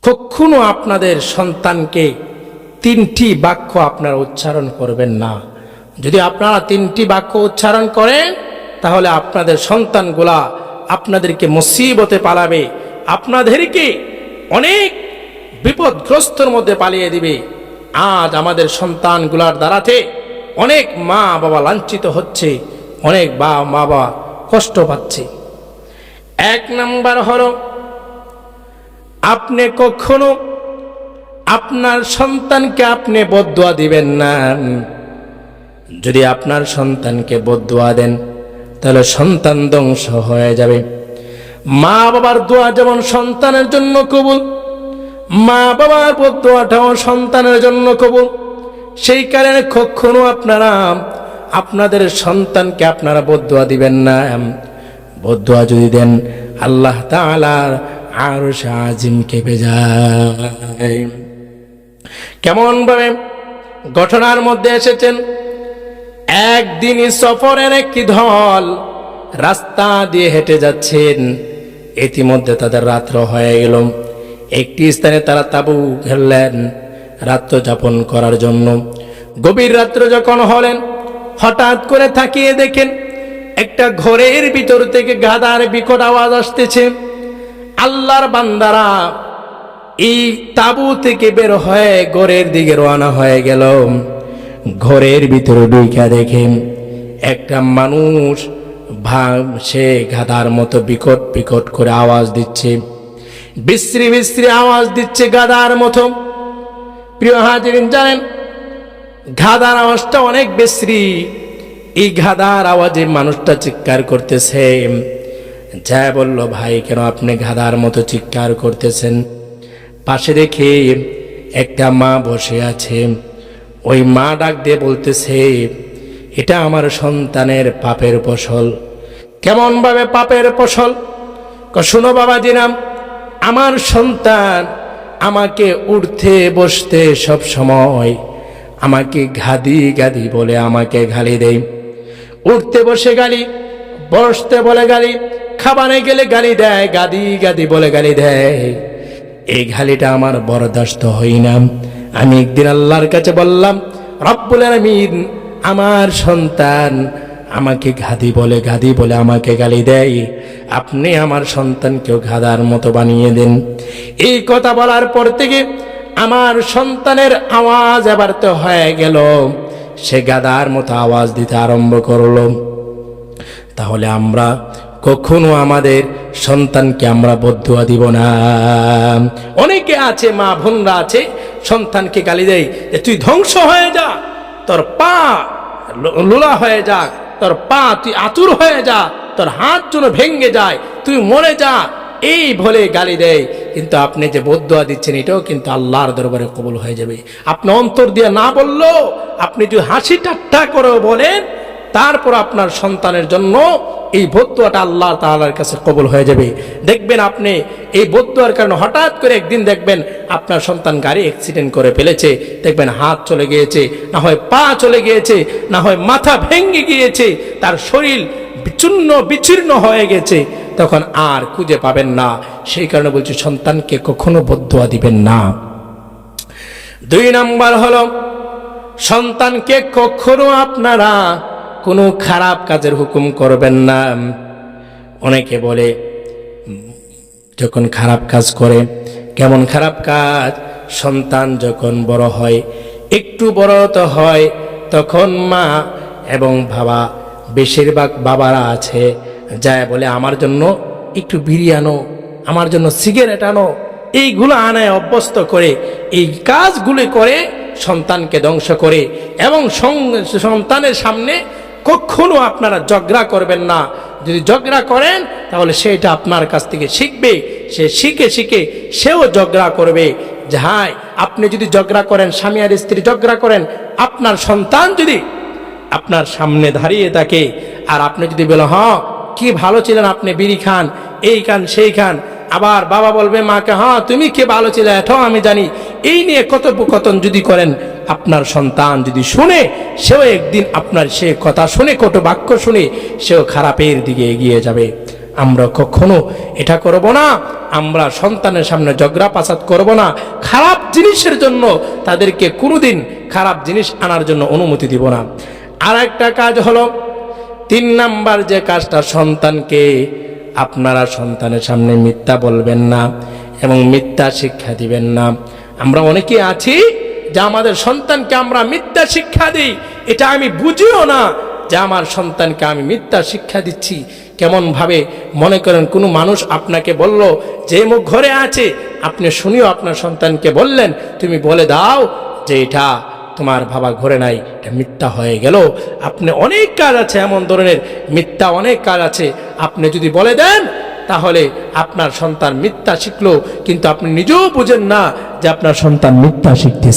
কখনো আপনাদের সন্তানকে 3টি বাক্য আপনারা উচ্চারণ করবেন না। যদি আপনারা 3টি বাক্য উচ্চারণ করেন তাহলে আপনাদের সন্তানগুলা আপনাদেরকে মুসিবতে পালাবে, আপনাদেরকে অনেক বিপদগ্রস্তর মধ্যে পালিয়ে দিবে। আজ আমাদের সন্তানগুলার দ্বারাতে অনেক মা বাবা লাঞ্ছিত হচ্ছে, অনেক মা বাবা কষ্ট পাচ্ছে। 1 নাম্বার হলো, আপনি কখনো আপনার সন্তানকে আপনি বদদুয়া দিবেন না। যদি আপনার সন্তানকে বদদুয়া দেন তাহলে সন্তান ধ্বংস হয়ে যাবে। মা বাবার দোয়া যেমন সন্তানের জন্য কবুল, মা বাবার বদদুয়াটাও সন্তানের জন্য কবুল। সেই কারণে কখনো আপনারা আপনাদের সন্তানকে আপনারা বদদুয়া দিবেন না। বদদুয়া যদি দেন আল্লাহ তাআলার আরশ আজিম কেঁপে যায়। কেমন ভাবে ঘটনার মধ্যে এসেছেন, একদিন সফরের একটি দল রাস্তা দিয়ে হেঁটে যাচ্ছেন। ইতিমধ্যে তাদের রাত্র হয়ে গেল। একটি স্থানে তারা তাঁবু ঘেরলেন রাত্র যাপন করার জন্য। গভীর রাত্র যখন হলেন, হঠাৎ করে তাকিয়ে দেখেন একটা ঘরের ভিতর থেকে গাধার বিকট আওয়াজ আসতেছে। আল্লাহর বান্দারা এই তাঁবু থেকে বের হয়ে ঘরের দিকে রওনা হয়ে গেল। ঘরের ভিতরে ঢুকে দেখেন একটা মানুষ সে গাধার মতো বিকট বিকট করে আওয়াজ দিচ্ছে, বিশ্রী বিশ্রী আওয়াজ দিচ্ছে গাধার মতো। প্রিয় হাজিরিন, জানেন গাধার আওয়াজটা অনেক বিশ্রী। এই গাধার আওয়াজে মানুষটা চিৎকার করতেছে। যা বলল, ভাই কেন আপনি গাধার মতো চিৎকার করতেছেন? পাশে দেখে একটা মা বসে আছে। ওই মা ডাক দিয়ে বলতেছে, এটা আমার সন্তানের পাপের ফসল। কেমন ভাবে পাপের ফসল? শুনো বাবাজি নাম, আমার সন্তান আমাকে উঠতে বসতে সব সময় আমাকে গাদি গাদি বলে আমাকে গালি দেয়। উঠতে বসে গালি, বসতে বলে গালি, খাবারে গেলে গালি দেয়, গাদি গাদি বলে গালি দেয়। এই গালিটা আমার বরদাস্ত হই না। আমি একদিন আল্লাহর কাছে বললাম, রব্বুল আলামিন, আমার সন্তান আমাকে গাদি বলে আমাকে গালি দেয়, আপনি আমার সন্তানকেও গাধার মতো বানিয়ে দেন। এই কথা বলার পর থেকে আমার সন্তানের আওয়াজ এবার তো হয়ে গেল, সে গাধার মতো আওয়াজ দিতে আরম্ভ করলো। তাহলে আমরা কখনো আমাদের সন্তানকে আমরা বদদুয়া দিব না। অনেকে আছে, মা বোনরা আছে, সন্তানকে গালি দেয় যে তুই ধ্বংস হয়ে যা, তোর পা লোলা হয়ে যা, তোর পা তুই আতুর হয়ে যা, তোর হাত যেন ভেঙে যায়, তুই মরে যা, এই বলে গালি দেয়। কিন্তু আপনি যে বদদুয়া দিচ্ছেন এটাও কিন্তু আল্লাহর দরবারে কবুল হয়ে যাবে। আপনি অন্তর দিয়ে না বললেও আপনি যদি হাসি ঠাট্টা করে বলেন, তারপর আপনার সন্তানের জন্য এই বদদুয়াটা আল্লাহ তাআলার কাছে কবুল হয়ে যাবে। দেখবেন আপনি এই বদদুয়ার কারণে হঠাৎ করে একদিন দেখবেন আপনার সন্তান গাড়ি অ্যাক্সিডেন্ট করে ফেলেছে, দেখবেন হাত চলে গিয়েছে, না হয় পা চলে গিয়েছে, না হয় মাথা ভেঙে গিয়েছে, তার শরীর চূর্ণ বিচূর্ণ হয়ে গেছে, তখন আর খুঁজে পাবেন না। সেই কারণে বলছি, সন্তানকে কখনো বদদুয়া দিবেন না। 2 নাম্বার হলো, সন্তানকে কখনো আপনারা কোনো খারাপ কাজের হুকুম করবেন না। অনেকে বলে যখন খারাপ কাজ করে, কেমন খারাপ কাজ? সন্তান যখন বড় হয়, একটু বড় তো হয়, তখন মা এবং বাবা, বেশিরভাগ বাবারা আছে, যায় বলে আমার জন্য একটু বিড়ি আনো, আমার জন্য সিগারেট আনো, এইগুলো আনায় অভ্যস্ত করে, এই কাজগুলো করে সন্তানকে ধ্বংস করে। এবং সন্তানের সামনে কখনো আপনারা ঝগড়া করবেন না। যদি ঝগড়া করেন তাহলে সেটা আপনার কাছ থেকে শিখবে, সে শিখে শিখে সেও ঝগড়া করবে। যাই আপনি যদি ঝগড়া করেন, স্বামী আর স্ত্রী ঝগড়া করেন, আপনার সন্তান যদি আপনার সামনে দাঁড়িয়ে থাকে আর আপনি যদি বলেন, হ্যাঁ কি ভালো ছিলেন আপনি, বিড়ি খান, এই খান সেই খান, আবার বাবা বলবে মাকে, হ্যাঁ তুমি কে ভালো ছিলে, এটাও আমি জানি, এই নিয়ে কথোপকথন যদি করেন, আপনার সন্তান যদি শুনে, সেও একদিন আপনার সে কথা শুনে, কটু বাক্য শুনে, সেও খারাপের দিকে এগিয়ে যাবে। আমরা কখনো এটা করব না। আমরা সন্তানের সামনে ঝগড়া পাসাদ করব না, খারাপ জিনিসের জন্য তাদেরকে কোনোদিন খারাপ জিনিস আনার জন্য অনুমতি দিব না। আর একটা কাজ হলো 3 নাম্বার যে কাজটা, সন্তানকে আপনারা সন্তানের সামনে মিথ্যা বলবেন না এবং মিথ্যা শিক্ষা দিবেন না। আমরা অনেকে আছি যে আমাদের সন্তানকে আমরা মিথ্যা শিক্ষা দিই, এটা আমি বুঝিও না যে আমার সন্তানকে আমি মিথ্যা শিক্ষা দিচ্ছি। কেমন ভাবে মনে করেন কোনো মানুষ আপনাকে বলল যে মুখ ঘরে আছে, আপনি শুনিও আপনার সন্তানকে বললেন, তুমি বলে দাও যে এটা তোমার বাবা ঘরে নাই, এটা মিথ্যা হয়ে গেল। আপনি অনেক কাজ আছে এমন ধরনের মিথ্যা, অনেক কাজ আছে আপনি যদি বলে দেন তাহলে আপনার সন্তান মিথ্যা শিখলো, কিন্তু আপনি নিজেও বুঝেন না যে আপনার সন্তান মিথ্যা শিখতেছে।